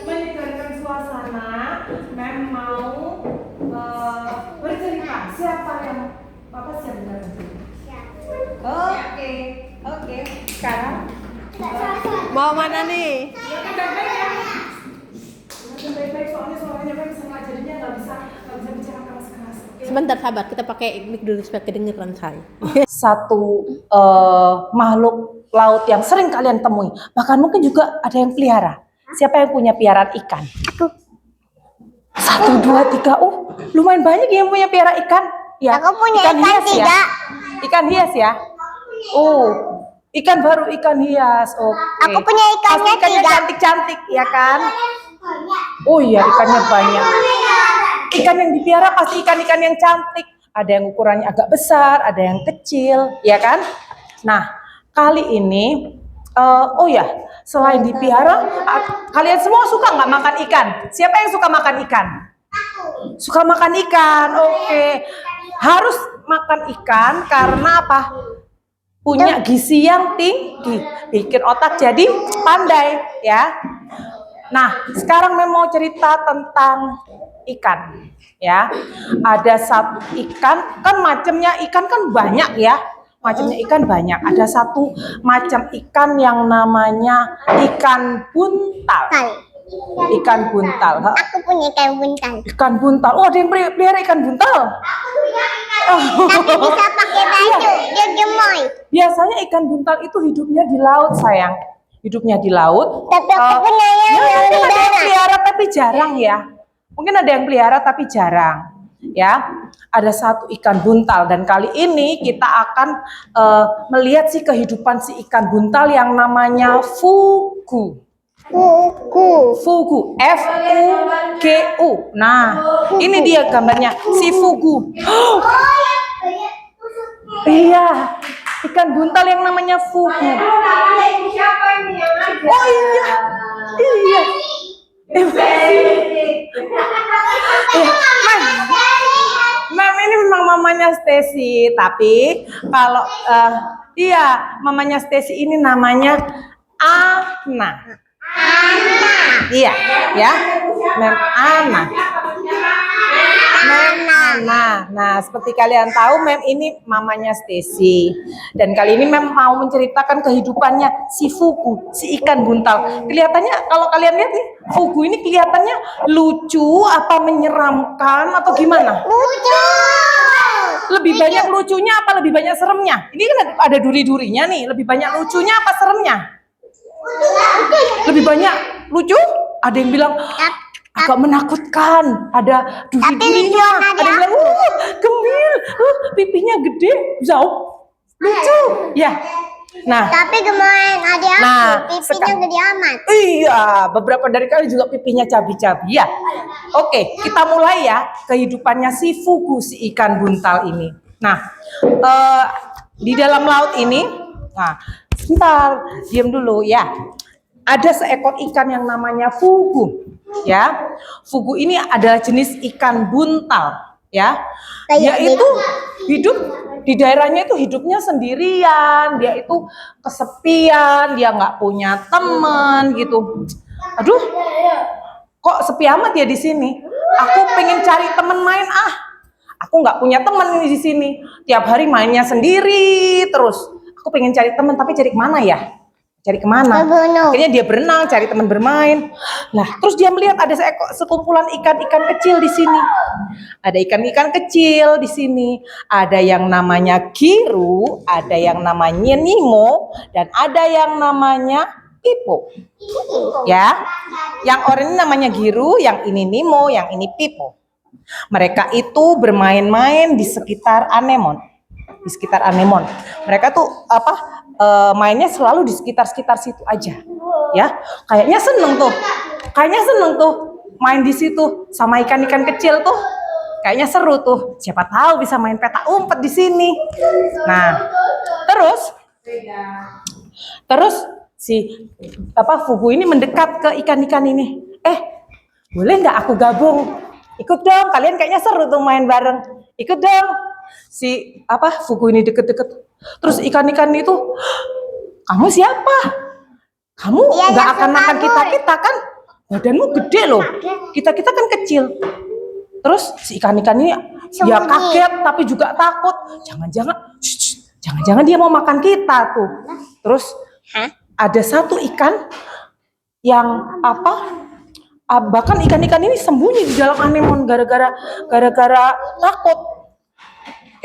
menyegarkan suasana, Mem mau bercerita. Siapa yang siap bercerita? Oke. Sekarang mau mana nih? baik-baik soalnya suaranya Mem jadinya nggak bisa bicara keras-keras. Sebentar sabar, kita pakai mic dulu supaya kedengeran saya. Satu makhluk laut yang sering kalian temui, bahkan mungkin juga ada yang pelihara. Siapa yang punya piaraan ikan? Aku. 1, 2, 3. Lumayan banyak yang punya piara ikan. Ya. Aku punya ikan hias 3. ya. Ikan hias ya. Ikan baru, ikan hias. Oke. Aku punya ikannya 3. Cantik-cantik ya kan? Oh iya, ikannya banyak. Ikan yang dipiara pasti ikan-ikan yang cantik. Ada yang ukurannya agak besar, ada yang kecil, ya kan? Nah, kali ini, selain dipiara, kalian semua suka nggak makan ikan? Siapa yang suka makan ikan? Suka makan ikan, oke. Harus makan ikan karena apa? Punya gizi yang tinggi, bikin otak jadi pandai, ya. Nah, sekarang Mem mau cerita tentang ikan, ya. Ada satu ikan, kan macamnya ikan kan banyak ya. Macamnya ikan banyak. Ada satu macam ikan yang namanya ikan buntal. Ikan buntal. Aku punya ikan buntal. Ikan buntal. Oh, ada yang pelihara ikan buntal? Tapi bisa pakai baju, dia gemoy. Biasanya ikan buntal itu hidupnya di laut, sayang. Hidupnya di laut. Tapi aku punya yang di Ada yang darat. pelihara tapi jarang ya. Mungkin ada yang pelihara tapi jarang. Ya, ada satu ikan buntal dan kali ini kita akan melihat kehidupan si ikan buntal yang namanya fugu. Fugu, F-U-G-U. Nah, ini dia gambarnya si fugu. Iya, ikan buntal yang namanya fugu. Oh iya. Mem ini memang mamanya Stacy, tapi kalau mamanya Stacy ini namanya Anna. Iya, ya. Mem Anna. Nah, seperti kalian tahu, Mem ini mamanya Stacy. Dan kali ini Mem mau menceritakan kehidupannya si Fugu, si ikan buntal. Kelihatannya, kalau kalian lihat nih, Fugu ini kelihatannya lucu, apa menyeramkan, atau gimana? Lucu. Lebih banyak lucunya apa lebih banyak seremnya? Ini kan ada duri-durinya nih, lebih banyak lucunya apa seremnya? Lebih banyak lucu? Ada yang bilang agak menakutkan, ada duri-durinya, ada yang bilang gembil, pipinya gede, jauh, lucu, ya. Nah, Tapi gemoy ada aku, pipinya gede amat. Iya, beberapa dari kalian juga pipinya cabi-cabi ya. Oke, kita mulai ya kehidupannya si Fugu, si ikan buntal ini. Nah, di dalam laut ini, nah, sebentar, diam dulu ya. Ada seekor ikan yang namanya Fugu, ya. Fugu ini adalah jenis ikan buntal, ya. Dia itu hidup di daerahnya itu hidupnya sendirian, dia itu kesepian, dia nggak punya teman gitu. Aduh, kok sepi amat ya di sini? Aku pengen cari teman main Aku nggak punya teman di sini. Tiap hari mainnya sendiri terus. Aku pengen cari teman, tapi cari kemana ya? Cari kemana? Akhirnya dia berenang, cari teman bermain. Nah, terus dia melihat ada sekumpulan ikan-ikan kecil di sini. Ada ikan-ikan kecil di sini. Ada yang namanya Giru, ada yang namanya Nemo, dan ada yang namanya Pipo. Ya, yang oranye namanya Giru, yang ini Nemo, yang ini Pipo. Mereka itu bermain-main di sekitar anemon. Di sekitar anemon. Mereka tuh mainnya selalu di sekitar situ aja, ya. Kayaknya seneng tuh main di situ sama ikan-ikan kecil tuh. Kayaknya seru tuh. Siapa tahu bisa main peta umpet di sini. Nah, terus si Fugu ini mendekat ke ikan-ikan ini. Boleh nggak aku gabung? Ikut dong. Kalian kayaknya seru tuh main bareng. Ikut dong. Si Fugu ini deket-deket. Terus ikan-ikan itu, kamu siapa? Kamu Iya, nggak langsung akan makan kabur. kita kan? Badanmu gede loh. Kita kan kecil. Terus si ikan-ikan ini dia Sembunyi. kaget tapi juga takut. Jangan-jangan dia mau makan kita tuh. Terus Hah? ada satu ikan yang bahkan ikan-ikan ini sembunyi di dalam anemon gara-gara takut.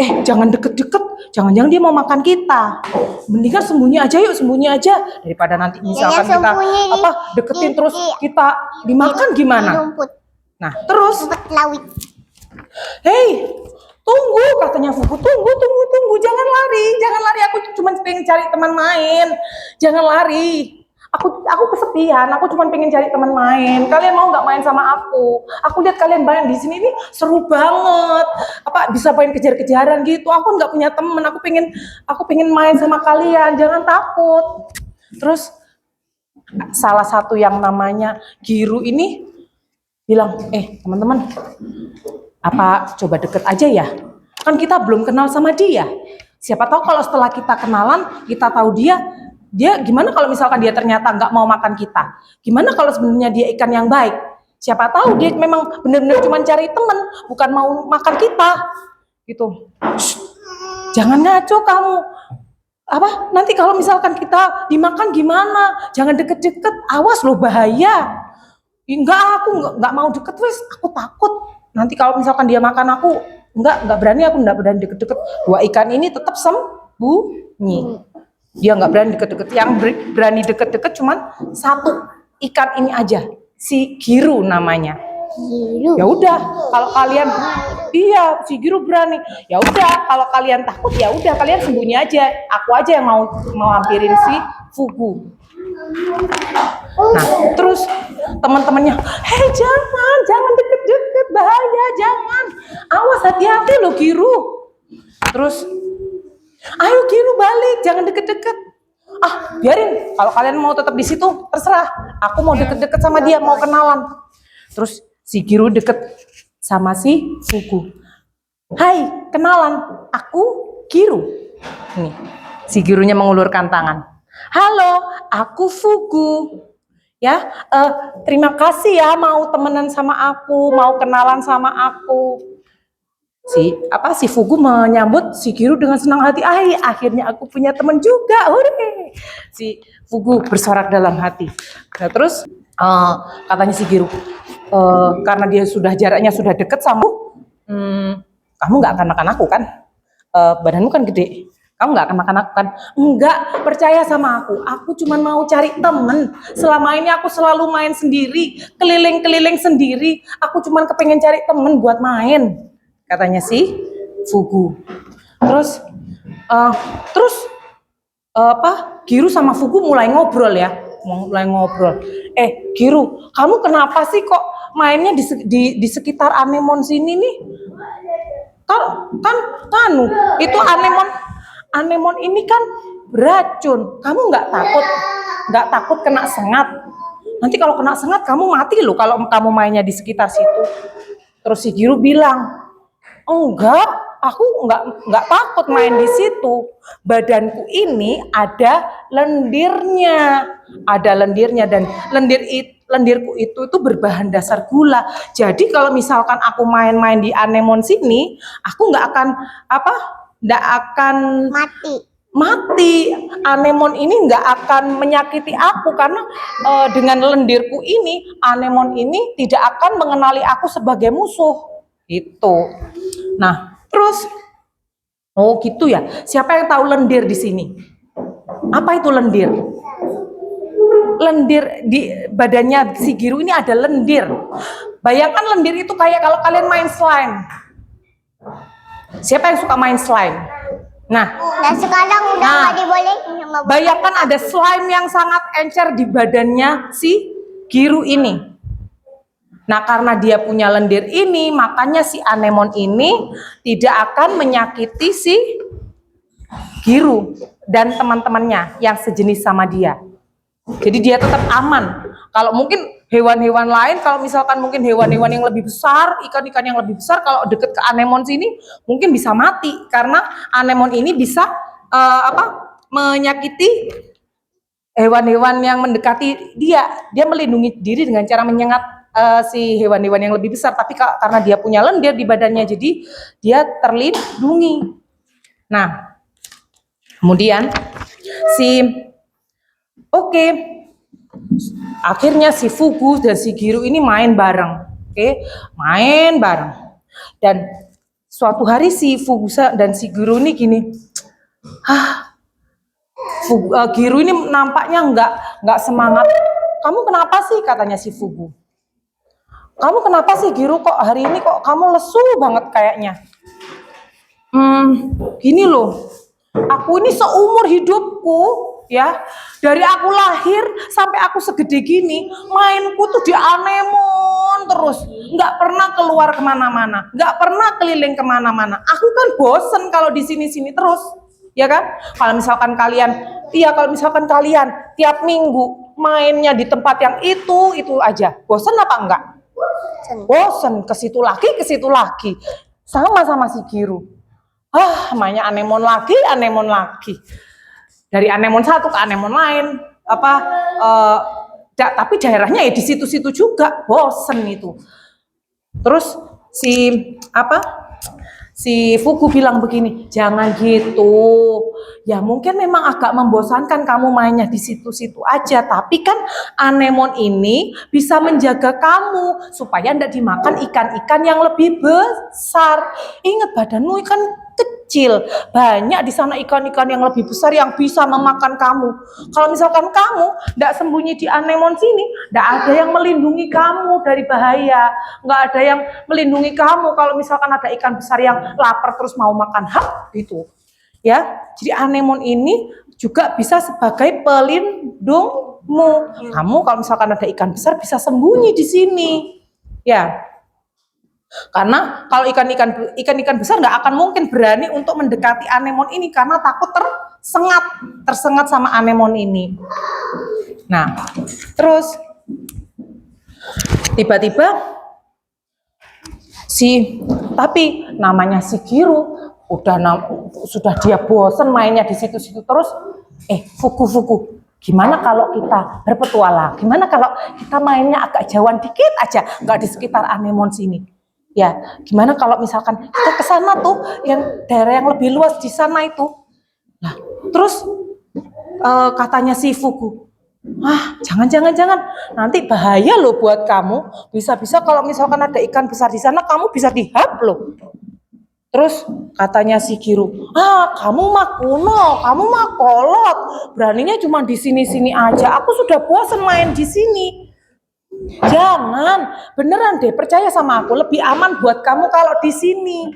Jangan deket-deket, jangan-jangan dia mau makan kita. Mendingan sembunyi aja yuk, sembunyi aja daripada nanti misalkan kita sembunyi deketin di- terus di- kita dimakan Di gimana? rumput. Nah, terus Rumput laut. hei, tunggu katanya Fugu, tunggu, jangan lari, aku cuma pengen cari teman main, jangan lari. Aku kesepian, aku cuma pengen cari teman main. Kalian mau nggak main sama aku? Aku lihat kalian main di sini ini seru banget. Bisa main kejar-kejaran gitu. Aku nggak punya teman, aku pengen main sama kalian. Jangan takut. Terus salah satu yang namanya Giru ini bilang, teman-teman, coba deket aja ya? Kan kita belum kenal sama dia. Siapa tahu kalau setelah kita kenalan, kita tahu dia gimana kalau misalkan dia ternyata nggak mau makan kita? Gimana kalau sebenarnya dia ikan yang baik? Siapa tahu dia memang benar-benar cuma cari teman, bukan mau makan kita. Gitu. Shh, jangan ngaco kamu. Nanti kalau misalkan kita dimakan gimana? Jangan deket-deket, awas loh bahaya. Aku nggak mau deket, wes aku takut. Nanti kalau misalkan dia makan aku, nggak berani deket-deket. Dua ikan ini tetap sembunyi. Dia nggak berani deket-deket. Yang berani deket-deket cuman satu ikan ini aja, si Giru namanya. Giru. Ya udah, kalau kalian si Giru berani. Ya udah, kalau kalian takut ya udah kalian sembunyi aja. Aku aja yang mau hampirin si Fugu. Nah, terus teman-temannya, hei jangan deket-deket, bahaya, jangan. Awas, hati-hati loh Giru. Terus, ayo Giru balik, jangan deket-deket. Biarin, kalau kalian mau tetap di situ, terserah. Aku mau deket-deket sama dia, mau kenalan. Terus si Giru deket sama si Fugu. Hai, kenalan, aku Giru. Nih, si Girunya mengulurkan tangan. Halo, aku Fugu. Ya, terima kasih ya mau temenan sama aku, mau kenalan sama aku. Si Fugu menyambut si Giru dengan senang hati. Akhirnya aku punya teman juga. Hore. Si Fugu bersorak dalam hati. Nah, terus katanya si Giru, karena dia jaraknya sudah dekat sama kamu nggak akan makan aku kan? Badanmu kan gede. Kamu nggak akan makan aku kan? Enggak, percaya sama aku. Aku cuma mau cari temen. Selama ini aku selalu main sendiri, keliling-keliling sendiri. Aku cuma kepengen cari temen buat main, katanya si Fugu. Terus Giru sama Fugu mulai ngobrol ya. Giru, kamu kenapa sih kok mainnya di sekitar anemon sini nih? Kan itu anemon ini kan beracun. Kamu nggak takut kena sengat? Nanti kalau kena sengat kamu mati loh kalau kamu mainnya di sekitar situ. Terus si Giru bilang, enggak, aku nggak takut main di situ. Badanku ini ada lendirnya dan lendirku itu berbahan dasar gula. Jadi kalau misalkan aku main-main di anemon sini, aku nggak akan mati. Anemon ini nggak akan menyakiti aku karena dengan lendirku ini, anemon ini tidak akan mengenali aku sebagai musuh. Itu. Nah, terus gitu ya. Siapa yang tahu lendir di sini? Apa itu lendir? Lendir di badannya si Giru ini ada lendir. Bayangkan lendir itu kayak kalau kalian main slime. Siapa yang suka main slime? Nah, sekarang udah nggak dibolehin sama bayangkan ada slime yang sangat encer di badannya si Giru ini. Nah, karena dia punya lendir ini, makanya si anemon ini tidak akan menyakiti si Giru dan teman-temannya yang sejenis sama dia. Jadi dia tetap aman. Kalau mungkin hewan-hewan lain, kalau misalkan mungkin hewan-hewan yang lebih besar, ikan-ikan yang lebih besar, kalau deket ke anemon sini mungkin bisa mati karena anemon ini bisa menyakiti hewan-hewan yang mendekati dia melindungi diri dengan cara menyengat si hewan-hewan yang lebih besar, tapi karena dia punya lendir di badannya, jadi dia terlindungi. Nah, kemudian akhirnya si Fugu dan si Giru ini main bareng, main bareng. Dan suatu hari si Fugu dan si Giru ini gini, Giru ini nampaknya nggak semangat. Kamu kenapa sih, katanya si Fugu? Kamu kenapa sih Giru, kok hari ini kok kamu lesu banget kayaknya? Gini loh, aku ini seumur hidupku ya, dari aku lahir sampai aku segede gini, mainku tuh di anemon terus, nggak pernah keluar kemana-mana, nggak pernah keliling kemana-mana. Aku kan bosen kalau di sini-sini terus, ya kan? Kalau misalkan kalian tiap minggu mainnya di tempat yang itu aja, bosen apa enggak? Bosen, ke situ lagi, sama si Giru. Mainnya anemon lagi. Dari anemon satu ke anemon lain, tapi daerahnya ya di situ-situ juga, bosen itu. Terus si Fugu bilang begini, jangan gitu. Ya mungkin memang agak membosankan kamu mainnya di situ-situ aja, tapi kan anemon ini bisa menjaga kamu supaya tidak dimakan ikan-ikan yang lebih besar. Ingat, badanmu kan kecil, banyak di sana ikan-ikan yang lebih besar yang bisa memakan kamu. Kalau misalkan kamu tidak sembunyi di anemon sini, tidak ada yang melindungi kamu dari bahaya, nggak ada yang melindungi kamu kalau misalkan ada ikan besar yang lapar terus mau makan gitu. Ya, jadi anemon ini juga bisa sebagai pelindungmu. Kamu kalau misalkan ada ikan besar bisa sembunyi di sini. Ya. Karena kalau ikan-ikan besar nggak akan mungkin berani untuk mendekati anemon ini karena takut tersengat sama anemon ini. Nah, terus tiba-tiba tapi namanya si Giru sudah dia bosen mainnya di situ-situ terus. Fugu, gimana kalau kita berpetualang? Gimana kalau kita mainnya agak jauhan dikit aja, nggak di sekitar anemon sini? Ya, gimana kalau misalkan kita ke sana tuh, yang daerah yang lebih luas di sana itu. Nah, terus katanya si Fugu, jangan, nanti bahaya loh buat kamu. Bisa-bisa kalau misalkan ada ikan besar di sana, kamu bisa dihap loh. Terus katanya si Giru, kamu mah kuno, kamu mah kolot, beraninya cuma di sini-sini aja. Aku sudah bosan main di sini. Jangan, beneran deh, percaya sama aku, lebih aman buat kamu kalau di sini.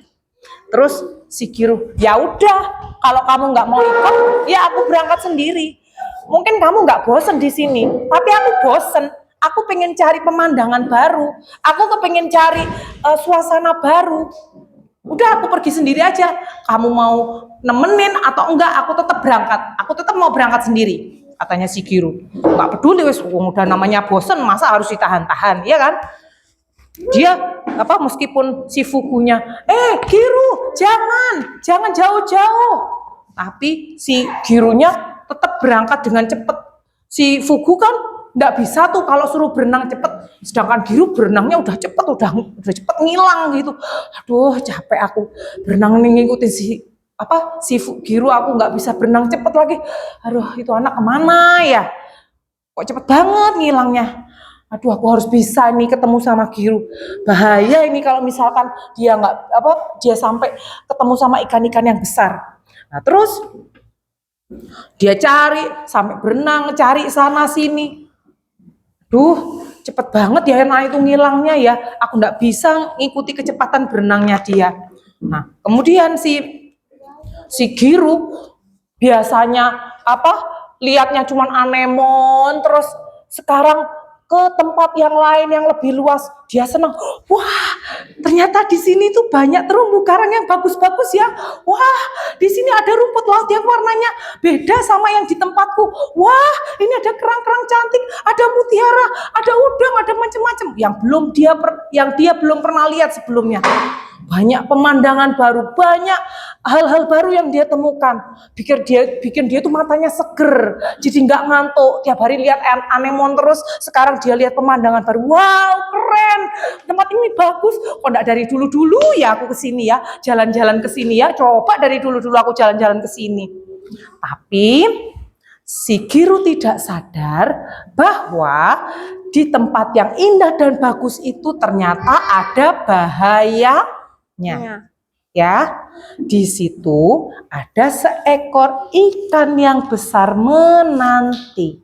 Terus si Giru, ya udah, kalau kamu nggak mau ikut, ya aku berangkat sendiri. Mungkin kamu nggak bosen di sini, tapi aku bosen. Aku pengen cari pemandangan baru, aku kepengen cari suasana baru. Udah, aku pergi sendiri aja. Kamu mau nemenin atau enggak, aku tetap berangkat. Aku tetap mau berangkat sendiri, katanya si Giru. Nggak peduli, udah namanya bosen, masa harus ditahan-tahan, ya kan? Dia meskipun si Fugunya, Giru, jangan jauh-jauh. Tapi si Girunya tetap berangkat dengan cepat. Si Fugu kan nggak bisa tuh kalau suruh berenang cepet, sedangkan Giru berenangnya udah cepet, udah cepet ngilang gitu. Aduh, capek aku berenang ngikutin si Giru, aku nggak bisa berenang cepet lagi. Aduh, itu anak kemana ya? Kok cepet banget ngilangnya? Aduh, aku harus bisa nih ketemu sama Giru. Bahaya ini kalau misalkan dia dia sampai ketemu sama ikan-ikan yang besar. Nah, terus dia cari sampai berenang, cari sana sini. Duh, cepet banget ya itu ngilangnya ya. Aku nggak bisa ngikuti kecepatan berenangnya dia. Nah, kemudian si Giru biasanya lihatnya cuman anemon, terus sekarang ke tempat yang lain yang lebih luas, dia senang. Wah, ternyata di sini tuh banyak terumbu karang yang bagus-bagus ya. Wah, di sini ada rumput laut yang warnanya beda sama yang di tempatku. Wah, ini ada kerang-kerang cantik, ada mutiara, ada udang, ada macam-macam yang dia belum pernah lihat sebelumnya. banyak pemandangan baru, banyak hal-hal baru yang dia temukan. Bikin dia tuh matanya seger, jadi nggak ngantuk. Tiap hari lihat anemon terus, sekarang dia lihat pemandangan baru. Wow, keren, tempat ini bagus. Kok nggak dari dulu-dulu ya aku kesini ya, jalan-jalan kesini ya. Coba dari dulu-dulu aku jalan-jalan kesini. Tapi si Guru tidak sadar bahwa di tempat yang indah dan bagus itu ternyata ada bahayanya. Ya, di situ ada seekor ikan yang besar menanti.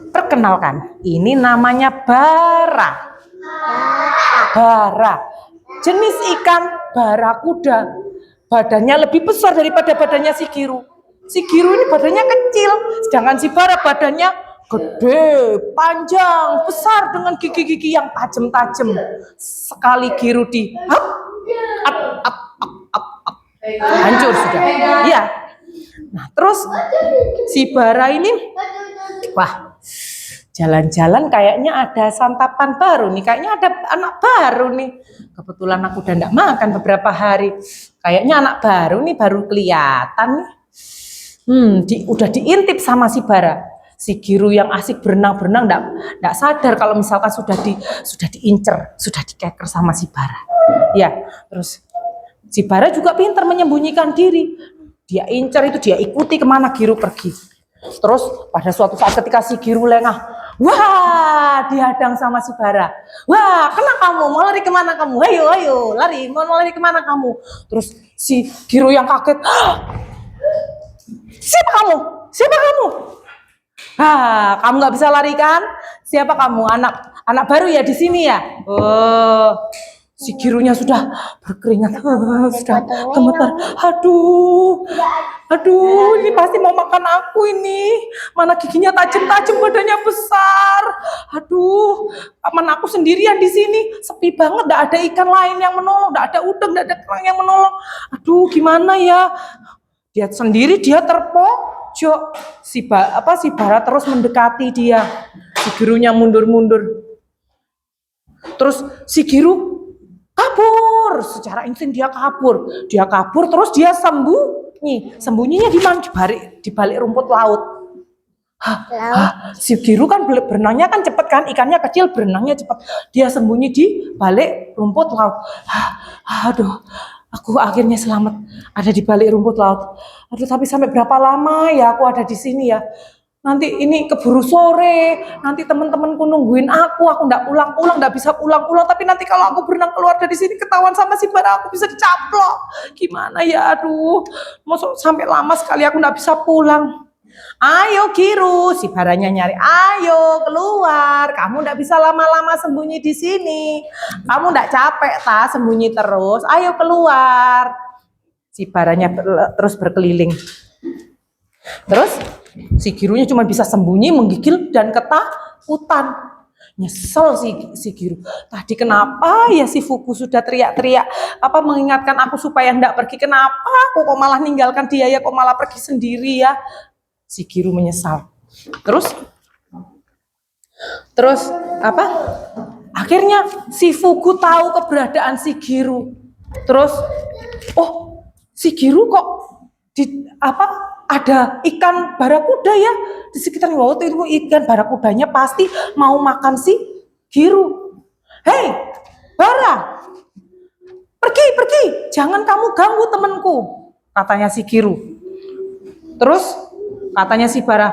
Perkenalkan, ini namanya bara. Bara. Jenis ikan barakuda. Badannya lebih besar daripada badannya si Guru. Si Guru ini badannya kecil, sedangkan si bara badannya gede, panjang, besar dengan gigi-gigi yang tajam-tajam. Sekali Guru di hancur sudah. Iya. Nah, terus si bara ini, wah, jalan-jalan kayaknya ada santapan baru nih, kayaknya ada anak baru nih. Kebetulan aku udah enggak makan beberapa hari. Kayaknya anak baru nih, baru kelihatan nih. Udah diintip sama si bara. Si Guru yang asik berenang-berenang enggak sadar kalau misalkan sudah diincer, sudah dikeker sama si bara. Ya, terus si bara juga pintar menyembunyikan diri. Dia incer itu, dia ikuti kemana Guru pergi. Terus pada suatu saat ketika si Guru lengah, wah, dihadang sama si bara. Wah, kena kamu, mau lari kemana kamu? Ayo, lari, mau lari kemana kamu? Terus si Guru yang kaget, siapa kamu? Siapa kamu? Kamu nggak bisa lari kan? Siapa kamu? Anak baru ya di sini ya? Oh, si Girunya sudah berkeringat, sudah gemetar. Aduh, ini pasti mau makan aku ini. Mana giginya tajam-tajam, badannya besar. Aduh, mana aku sendirian di sini. Sepi banget, nggak ada ikan lain yang menolong, nggak ada udang, nggak ada kerang yang menolong. Aduh, gimana ya? Dia sendiri, dia terpojok. Si bara terus mendekati dia. Si Girunya mundur-mundur. Terus si Giru kabur, secara insting dia kabur terus dia sembunyinya di mana? Di balik rumput laut. Si Guru kan berenangnya kan cepet kan, ikannya kecil berenangnya cepet, dia sembunyi di balik rumput laut. Aduh, aku akhirnya selamat ada di balik rumput laut. Aduh, tapi sampai berapa lama ya aku ada di sini ya? Nanti ini keburu sore, nanti teman-temanku nungguin aku nggak pulang-pulang, nggak bisa pulang-pulang. Tapi nanti kalau aku berenang keluar dari sini ketahuan sama si bara, aku bisa dicaplok. Gimana ya, aduh, masuk sampai lama sekali aku nggak bisa pulang. Ayo Giru, si baranya nyari, ayo keluar. Kamu nggak bisa lama-lama sembunyi di sini. Kamu nggak capek sembunyi terus. Ayo keluar. Si baranya terus berkeliling. Terus si Girunya cuma bisa sembunyi, menggigil dan ketakutan. Nyesel si Giru. Tadi kenapa ya si Fugu sudah teriak-teriak mengingatkan aku supaya hendak pergi. Kenapa aku kok malah ninggalkan dia ya, kok malah pergi sendiri ya. Si Giru menyesal. Terus akhirnya si Fugu tahu keberadaan si Giru. Terus si Giru kok ada ikan barakuda ya di sekitar laut. Itu ikan barakudanya pasti mau makan si Giru. Hei, bara, pergi, jangan kamu ganggu temanku, katanya si Giru. Terus katanya si bara,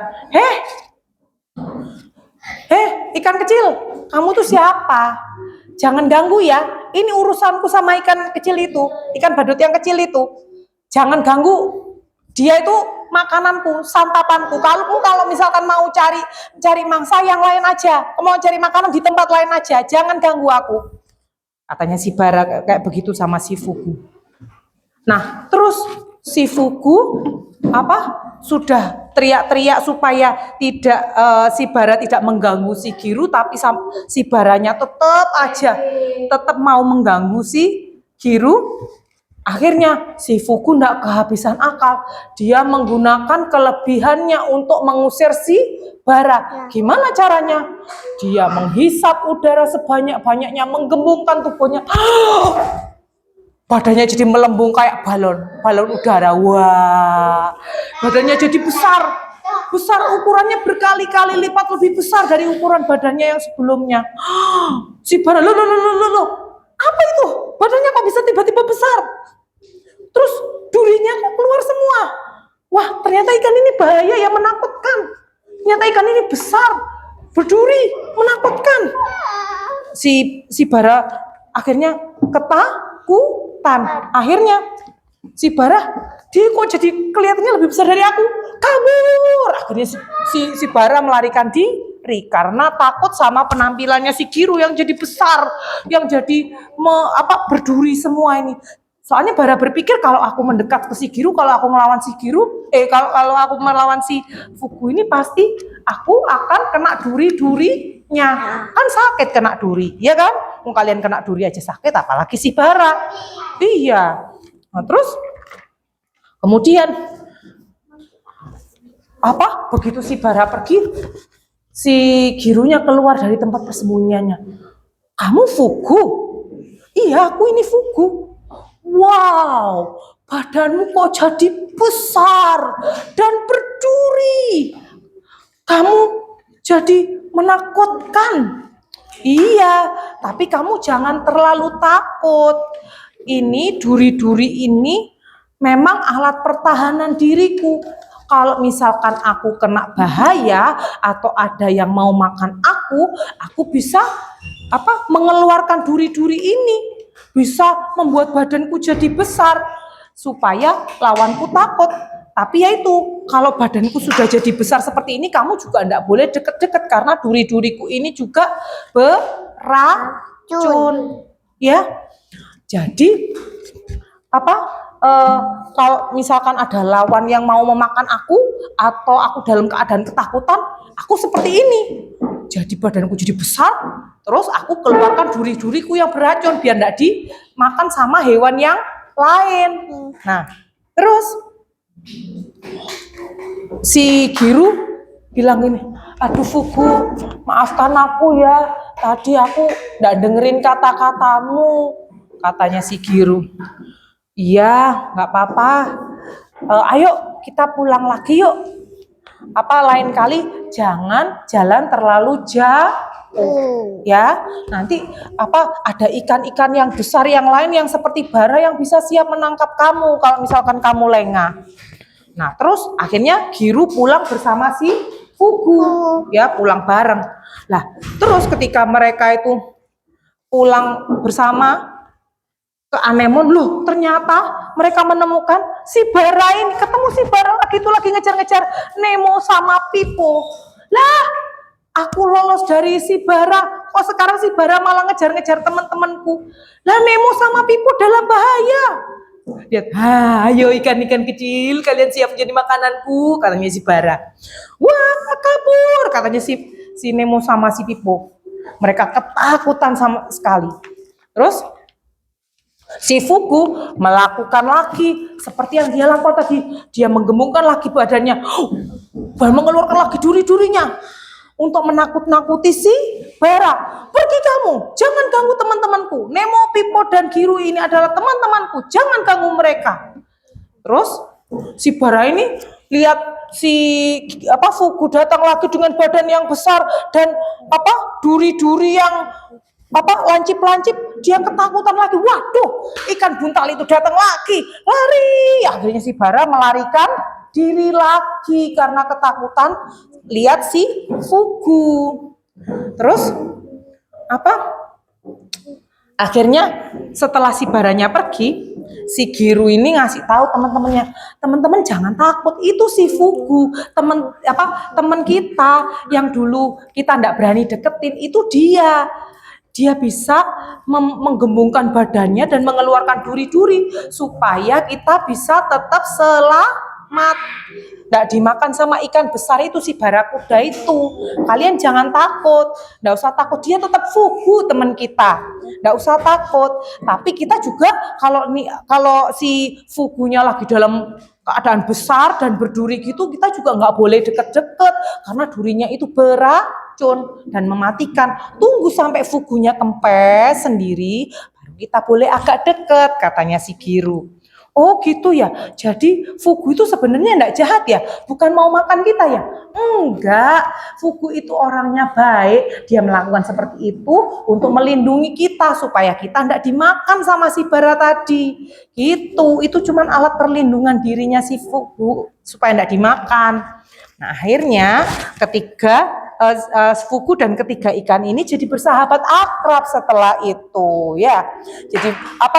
ikan kecil, kamu tuh siapa? Jangan ganggu ya, ini urusanku sama ikan kecil itu, ikan badut yang kecil itu. Jangan ganggu, dia itu makananku, santapanku. Kalau misalkan mau cari mangsa yang lain aja, mau cari makanan di tempat lain aja, jangan ganggu aku. Katanya si bara kayak begitu sama si Fugu. Nah, terus si Fugu sudah teriak-teriak supaya si bara tidak mengganggu si Giru, tapi si baranya tetap mau mengganggu si Giru. Akhirnya si Fugu tidak kehabisan akal. Dia menggunakan kelebihannya untuk mengusir si bara. Gimana caranya? Dia menghisap udara sebanyak-banyaknya, menggembungkan tubuhnya. badannya jadi melembung kayak balon udara. Wah, badannya jadi besar ukurannya berkali-kali lipat lebih besar dari ukuran badannya yang sebelumnya. Si Bara, loh, apa itu? Badannya kok bisa tiba-tiba besar? Terus durinya kok keluar semua? Wah, ternyata ikan ini bahaya ya, menakutkan. Ternyata ikan ini besar, berduri, menakutkan. Si Bara akhirnya ketakutan. Akhirnya si Bara, dia kok jadi kelihatannya lebih besar dari aku, kabur. Akhirnya si Bara melarikan diri karena takut sama penampilannya si Giro yang jadi besar, yang jadi berduri semua ini. Soalnya Bara berpikir kalau aku mendekat ke si Giro, kalau aku melawan si Giro, kalau aku melawan si Fugu ini pasti aku akan kena duri-durinya. Kan sakit kena duri, ya kan? Mau kalian kena duri aja sakit, apalagi si Bara. Iya. Nah, terus kemudian begitu si Bara pergi, si Girunya keluar dari tempat persembunyiannya. Kamu Fugu? Iya, aku ini Fugu. Wow, badanmu kok jadi besar dan berduri. Kamu jadi menakutkan. Iya, tapi kamu jangan terlalu takut. Ini duri-duri ini memang alat pertahanan diriku. Kalau misalkan aku kena bahaya atau ada yang mau makan aku bisa mengeluarkan duri-duri ini. Bisa membuat badanku jadi besar supaya lawanku takut. Tapi ya itu, kalau badanku sudah jadi besar seperti ini, kamu juga tidak boleh deket-deket karena duri-duriku ini juga beracun. Ya, jadi kalau misalkan ada lawan yang mau memakan aku atau aku dalam keadaan ketakutan, aku seperti ini. Jadi badanku jadi besar, terus aku keluarkan duri-duriku yang beracun biar tidak dimakan sama hewan yang lain. Nah, terus si Giro bilang gini, aduh Fugu, maafkan aku ya, tadi aku tidak dengerin kata-katamu, katanya si Giro. Iya, nggak apa-apa. Ayo kita pulang lagi yuk. Lain kali jangan jalan terlalu jauh, ya. Nanti ada ikan-ikan yang besar yang lain yang seperti Bara yang bisa siap menangkap kamu kalau misalkan kamu lengah. Nah, terus akhirnya Giro pulang bersama si Fugu, ya, pulang bareng. Lah, terus ketika mereka itu pulang bersama ke Anemon, loh ternyata mereka menemukan si Bara ini, ketemu si Bara lagi itu lagi ngejar-ngejar Nemo sama Pipo. Lah, aku lolos dari si Bara, kok sekarang si Bara malah ngejar-ngejar teman-temanku. Lah, Nemo sama Pipo dalam bahaya. Lihat, ayo ikan-ikan kecil, kalian siap jadi makananku, katanya si Bara. Wah, kabur, katanya si Nemo sama si Pipo. Mereka ketakutan sama sekali. Terus si Fugu melakukan lagi seperti yang dia lakukan tadi. Dia menggembungkan lagi badannya, mengeluarkan lagi duri-durinya untuk menakut-nakuti si Bara. Pergi kamu, jangan ganggu teman-temanku. Nemo, Pipo, dan Giro ini adalah teman-temanku, jangan ganggu mereka. Terus si Bara ini lihat si Fugu datang lagi dengan badan yang besar dan duri-duri yang lancip-lancip, dia ketakutan lagi. Waduh, ikan buntal itu datang lagi, lari. Akhirnya si Bara melarikan diri lagi karena ketakutan lihat si Fugu. Terus akhirnya setelah si Baranya pergi, si Giro ini ngasih tahu teman-temannya, teman-teman jangan takut, itu si Fugu, teman kita yang dulu kita tidak berani deketin, itu dia bisa menggembungkan badannya dan mengeluarkan duri-duri supaya kita bisa tetap selamat, tidak dimakan sama ikan besar itu, si barakuda itu. Kalian jangan takut, tidak usah takut, dia tetap Fugu teman kita, tidak usah takut. Tapi kita juga kalau si Fugunya lagi dalam keadaan besar dan berduri gitu, kita juga nggak boleh deket-deket karena durinya itu beracun dan mematikan. Tunggu sampai Fugunya kempes sendiri, baru kita boleh agak deket, katanya si biru. Oh gitu ya, jadi Fugu itu sebenarnya enggak jahat ya, bukan mau makan kita ya? Enggak, Fugu itu orangnya baik, dia melakukan seperti itu untuk melindungi kita supaya kita enggak dimakan sama si Bara tadi. Gitu, itu cuman alat perlindungan dirinya si Fugu supaya enggak dimakan. Nah akhirnya ketiga Fugu dan ketiga ikan ini jadi bersahabat akrab setelah itu ya. Jadi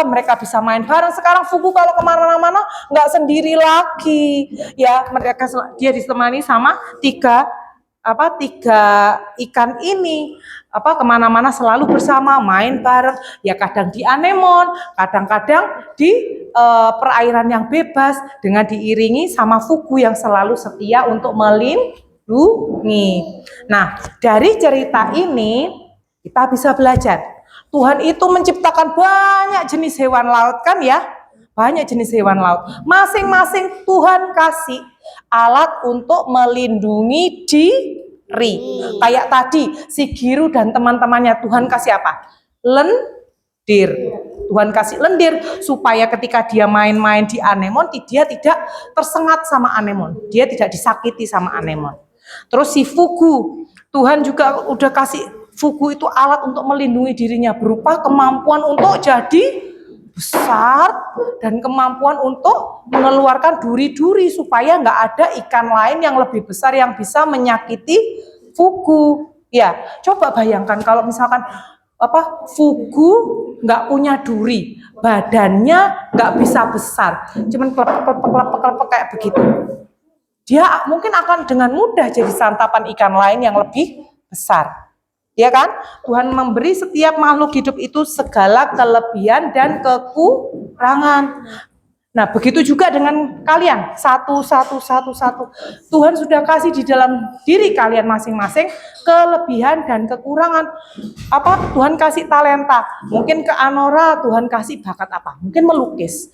mereka bisa main bareng. Sekarang Fugu kalau kemana-mana nggak sendiri lagi ya, dia ditemani sama tiga ikan ini kemana-mana selalu bersama, main bareng ya, kadang di anemon, kadang-kadang di perairan yang bebas dengan diiringi sama Fugu yang selalu setia untuk melindungi. Nah, dari cerita ini kita bisa belajar. Tuhan itu menciptakan banyak jenis hewan laut kan ya? Banyak jenis hewan laut. Masing-masing Tuhan kasih alat untuk melindungi diri. Kayak tadi si Giru dan teman-temannya Tuhan kasih apa? Lendir. Tuhan kasih lendir supaya ketika dia main-main di anemon, dia tidak tersengat sama anemon. Dia tidak disakiti sama anemon. Terus si Fugu, Tuhan juga udah kasih Fugu itu alat untuk melindungi dirinya berupa kemampuan untuk jadi besar dan kemampuan untuk mengeluarkan duri-duri supaya nggak ada ikan lain yang lebih besar yang bisa menyakiti Fugu. Ya, coba bayangkan kalau misalkan Fugu nggak punya duri, badannya nggak bisa besar, cuman klepek kayak begitu. Dia mungkin akan dengan mudah jadi santapan ikan lain yang lebih besar. Ya kan? Tuhan memberi setiap makhluk hidup itu segala kelebihan dan kekurangan. Nah, begitu juga dengan kalian. Satu. Tuhan sudah kasih di dalam diri kalian masing-masing kelebihan dan kekurangan. Tuhan kasih talenta. Mungkin ke Anora Tuhan kasih bakat apa? Mungkin melukis.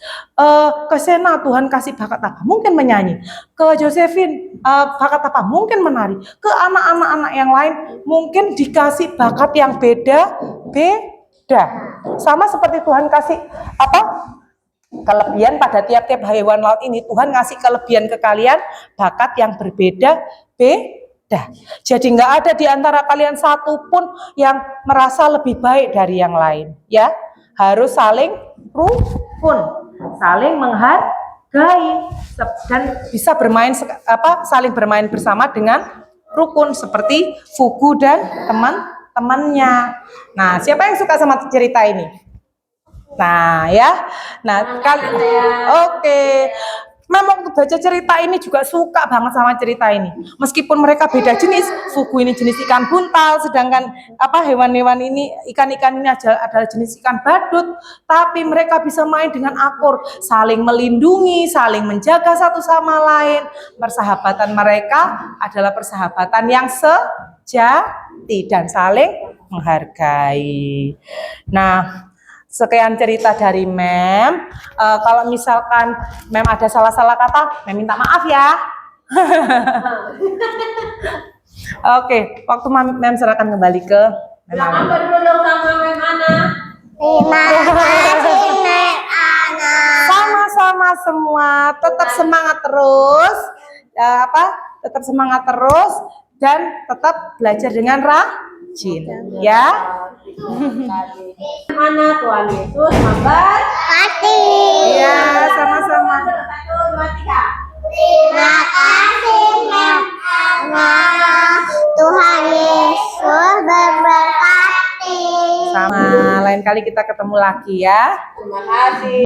Ke Sena Tuhan kasih bakat apa? Mungkin menyanyi. Ke Josephine bakat apa? Mungkin menari. Ke anak-anak yang lain mungkin dikasih bakat yang beda. Sama seperti Tuhan kasih kelebihan pada tiap-tiap hewan laut ini. Tuhan ngasih kelebihan ke kalian, bakat yang berbeda. Jadi nggak ada di antara kalian satu pun yang merasa lebih baik dari yang lain. Ya, harus saling rukun, saling menghargai dan bisa bermain saling bermain bersama dengan rukun seperti Fugu dan teman-temannya. Nah, siapa yang suka sama cerita ini? Nah ya, oke. Memang baca cerita ini juga suka banget sama cerita ini. Meskipun mereka beda jenis, Fugu ini jenis ikan buntal, sedangkan hewan-hewan ini, ikan-ikan ini adalah jenis ikan badut. Tapi mereka bisa main dengan akur, saling melindungi, saling menjaga satu sama lain. Persahabatan mereka adalah persahabatan yang sejati dan saling menghargai. Nah, sekian cerita dari Mem. Kalau misalkan Mem ada salah-salah kata, Mem minta maaf ya. Oke, waktu Mem serahkan kembali ke Mem. Silakan berdulu sama Mem Ana. Terima kasih Mem Ana. Sama-sama semua, tetap semangat terus. Tetap semangat terus dan tetap belajar dengan rajin, ya. Mana Tuhan Yesus Kasih. Iya, sama-sama. 1, 2, 3. Terima kasih Mem Ana. Tuhan Yesus memberkati. Sama, lain kali kita ketemu lagi ya. Terima kasih.